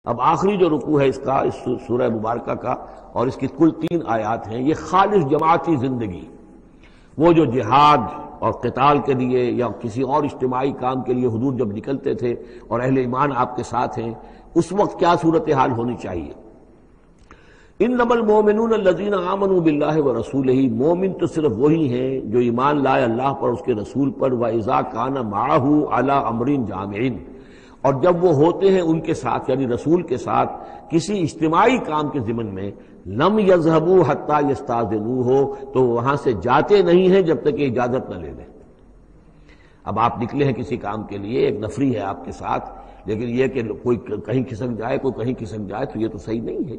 اب آخری جو رکوع ہے اس کا، اس سورہ مبارکہ کا، اور اس کی کل 3 آیات ہیں، یہ خالص جماعتی زندگی، وہ جو جہاد اور قتال کے لیے یا کسی اور اجتماعی کام کے لیے حضور جب نکلتے تھے اور اہل ایمان آپ کے ساتھ ہیں، اس وقت کیا صورتحال ہونی چاہیے۔ انما المؤمنون الذین آمنوا باللہ ورسولہ، مومن تو صرف وہی ہیں جو ایمان لائے اللہ پر، اس کے رسول پر، وَإِذَا كَانَ مَعَهُ عَلَىٰ أَمْرٍ جَامِعٍ، اور جب وہ ہوتے ہیں ان کے ساتھ یعنی رسول کے ساتھ کسی اجتماعی کام کے ضمن میں، لم يذهبوا حتى يستأذنوه، تو وہاں سے جاتے نہیں ہیں جب تک کہ اجازت نہ لے لیں۔ اب آپ نکلے ہیں کسی کام کے لیے، ایک نفری ہے آپ کے ساتھ، لیکن یہ کہ کوئی کہیں کھسک جائے کوئی کہیں کھسک جائے تو یہ تو صحیح نہیں ہے۔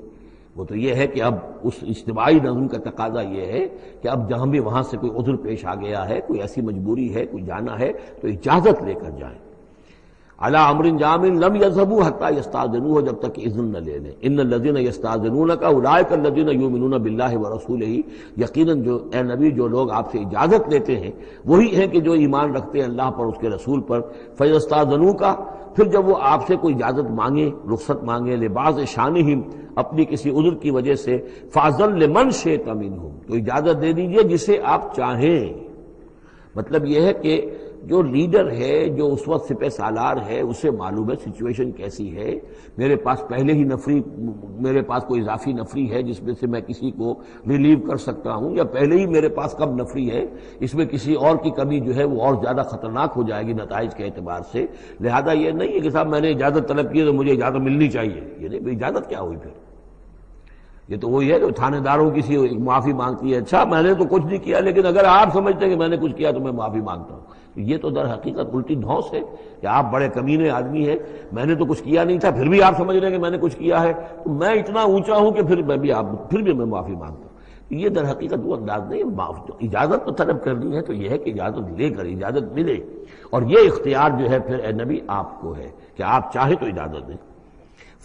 وہ تو یہ ہے کہ اب اس اجتماعی نظم کا تقاضا یہ ہے کہ اب جہاں بھی وہاں سے کوئی عذر پیش آ گیا ہے، کوئی ایسی مجبوری ہے، کوئی جانا ہے، تو اجازت لے کر جائیں۔ علی امر جامع لم يذهبوا حتى يستأذنوه، جب تک کہ اذن نہ لے لیں۔ ان الذين يستأذنونك اولئك الذين يؤمنون بالله ورسوله، یقیناً جو اے نبی جو لوگ آپ سے اجازت لیتے ہیں وہی ہیں کہ جو ایمان رکھتے ہیں اللہ پر، اس کے رسول پر۔ فيستأذنوك، پھر جب وہ آپ سے کوئی اجازت مانگے، رخصت مانگے، لبعض شانہم، اپنی کسی عذر کی وجہ سے، فاذن لمن شئت منهم، تو اجازت دے دیجئے جسے آپ چاہیں۔ مطلب یہ ہے کہ جو لیڈر ہے، جو اس وقت سپہ سالار ہے، اسے معلوم ہے سچویشن کیسی ہے، میرے پاس پہلے ہی نفری، میرے پاس کوئی اضافی نفری ہے جس میں سے میں کسی کو ریلیو کر سکتا ہوں، یا پہلے ہی میرے پاس کم نفری ہے، اس میں کسی اور کی کمی جو ہے وہ اور زیادہ خطرناک ہو جائے گی نتائج کے اعتبار سے۔ لہذا یہ نہیں ہے کہ صاحب میں نے اجازت طلب کی ہے تو مجھے اجازت ملنی چاہیے، یہ نہیں، اجازت کیا ہوئی پھر؟ یہ تو وہی ہے جو تھانے داروں کسی معافی مانگتی ہے، اچھا میں نے تو کچھ نہیں کیا لیکن اگر آپ سمجھتے ہیں کہ میں نے کچھ کیا تو میں معافی مانگتا ہوں۔ یہ تو در حقیقت الٹی دھونس ہے کہ آپ بڑے کمینے آدمی ہیں، میں نے تو کچھ کیا نہیں تھا پھر بھی آپ سمجھ رہے ہیں کہ میں نے کچھ کیا ہے، تو میں اتنا اونچا ہوں کہ پھر میں معافی مانگتا ہوں۔ یہ در حقیقت وہ انداز نہیں ہے۔ اجازت تو طلب کرنی ہے تو یہ ہے کہ اجازت لے کر اجازت ملے، اور یہ اختیار جو ہے پھر اے نبی آپ کو ہے کہ آپ چاہیں تو اجازت دیں۔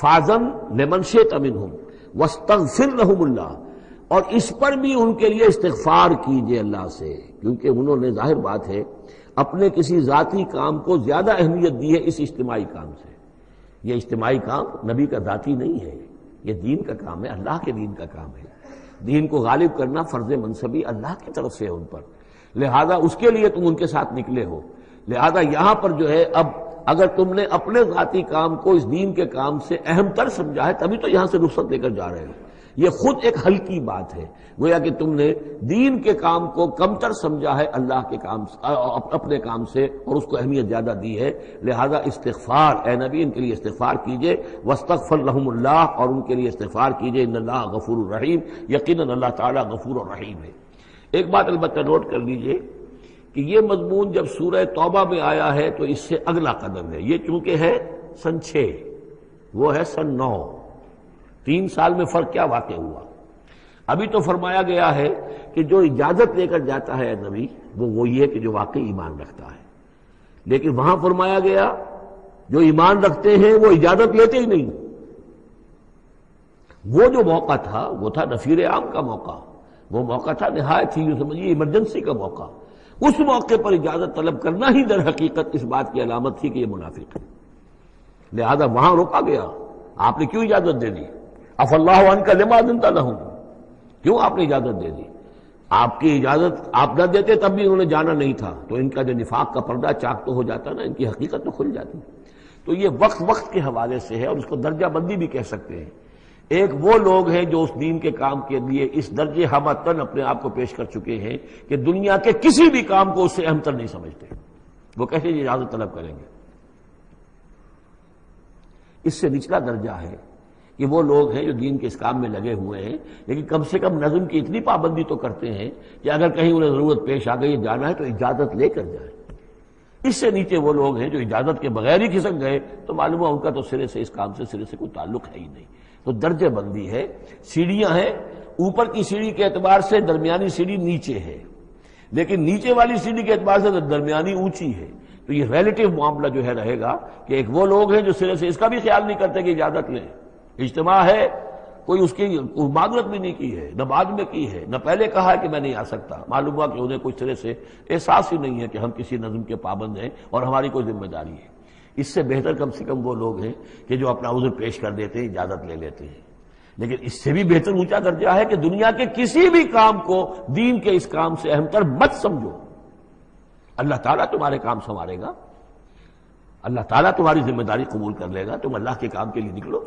فاذن لمن شئت منہم واستغفر لهم اللہ، اور اس پر بھی ان کے لیے استغفار کیجئے اللہ سے، کیونکہ انہوں نے ظاہر بات ہے اپنے کسی ذاتی کام کو زیادہ اہمیت دی ہے اس اجتماعی کام سے۔ یہ اجتماعی کام نبی کا ذاتی نہیں ہے، یہ دین کا کام ہے، اللہ کے دین کا کام ہے۔ دین کو غالب کرنا فرض منصبی اللہ کی طرف سے ہے ان پر، لہذا اس کے لیے تم ان کے ساتھ نکلے ہو۔ لہذا یہاں پر جو ہے اب اگر تم نے اپنے ذاتی کام کو اس دین کے کام سے اہم تر سمجھا ہے تبھی تو یہاں سے رخصت لے کر جا رہے ہو۔ یہ خود ایک ہلکی بات ہے، گویا کہ تم نے دین کے کام کو کم تر سمجھا ہے اللہ کے کام اپنے کام سے، اور اس کو اہمیت زیادہ دی ہے۔ لہذا استغفار، اے نبی ان کے لیے استغفار کیجئے، واستغفر لهم اللہ، اور ان کے لیے استغفار کیجئے، ان اللہ غفور الرحیم، یقیناً اللہ تعالیٰ غفور الرحیم ہے۔ ایک بات البتہ نوٹ کر لیجئے کہ یہ مضمون جب سورہ توبہ میں آیا ہے تو اس سے اگلا قدم ہے، یہ چونکہ ہے سن 6، وہ ہے سن 9، 3 سال میں فرق کیا واقع ہوا۔ ابھی تو فرمایا گیا ہے کہ جو اجازت لے کر جاتا ہے نبی وہ وہی ہے کہ جو واقعی ایمان رکھتا ہے، لیکن وہاں فرمایا گیا جو ایمان رکھتے ہیں وہ اجازت لیتے ہی نہیں۔ وہ جو موقع تھا وہ تھا نفیر عام کا موقع، وہ موقع تھا نہایت ہی سمجھیے ایمرجنسی کا موقع، اس موقع پر اجازت طلب کرنا ہی در حقیقت اس بات کی علامت تھی کہ یہ منافق ہے، لہذا وہاں روکا گیا۔ آپ نے کیوں اجازت دے دی؟ اف اللہ عنک لما اذنت لهم، کیوں آپ نے اجازت دے دی؟ آپ کی اجازت آپ نہ دیتے تب بھی انہوں نے جانا نہیں تھا، تو ان کا جو نفاق کا پردہ چاک تو ہو جاتا نا، ان کی حقیقت تو کھل جاتی۔ تو یہ وقت کے حوالے سے ہے، اور اس کو درجہ بندی بھی کہہ سکتے ہیں۔ ایک وہ لوگ ہیں جو اس دین کے کام کے لیے اس درجے ہمتن اپنے آپ کو پیش کر چکے ہیں کہ دنیا کے کسی بھی کام کو اس سے اہم تر نہیں سمجھتے، وہ کیسے اجازت طلب کریں گے؟ اس سے نچلا درجہ ہے کہ وہ لوگ ہیں جو دین کے اس کام میں لگے ہوئے ہیں لیکن کم سے کم نظم کی اتنی پابندی تو کرتے ہیں کہ اگر کہیں انہیں ضرورت پیش آ گئی جانا ہے تو اجازت لے کر جائیں۔ اس سے نیچے وہ لوگ ہیں جو اجازت کے بغیر ہی کھسک گئے تو معلوم ہے ان کا تو سرے سے اس کام سے سرے سے کوئی تعلق ہے ہی نہیں۔ تو درجہ بندی ہے، سیڑھیاں ہیں، اوپر کی سیڑھی کے اعتبار سے درمیانی سیڑھی نیچے ہے، لیکن نیچے والی سیڑھی کے اعتبار سے درمیانی اونچی ہے۔ تو یہ ریلیٹیو معاملہ جو ہے رہے گا کہ ایک وہ لوگ ہیں جو سرے سے اس کا بھی خیال نہیں کرتے کہ اجازت لیں، اجتماع ہے، کوئی اس کی معذرت بھی نہیں کی ہے، نہ بعد میں کی ہے، نہ پہلے کہا ہے کہ میں نہیں آ سکتا، معلوم ہوا کہ انہیں کوئی سرے سے احساس ہی نہیں ہے کہ ہم کسی نظم کے پابند ہیں اور ہماری کوئی ذمہ داری ہے۔ اس سے بہتر کم سے کم وہ لوگ ہیں کہ جو اپنا عذر پیش کر دیتے ہیں، اجازت لے لیتے ہیں. لیکن اس سے بھی بہتر اونچا درجہ ہے کہ دنیا کے کسی بھی کام کو دین کے اس کام سے اہم تر مت سمجھو. اللہ تعالیٰ تمہارے کام سنوارے گا، اللہ تعالیٰ تمہاری ذمہ داری قبول کر لے گا، تم اللہ کے کام کے لیے نکلو.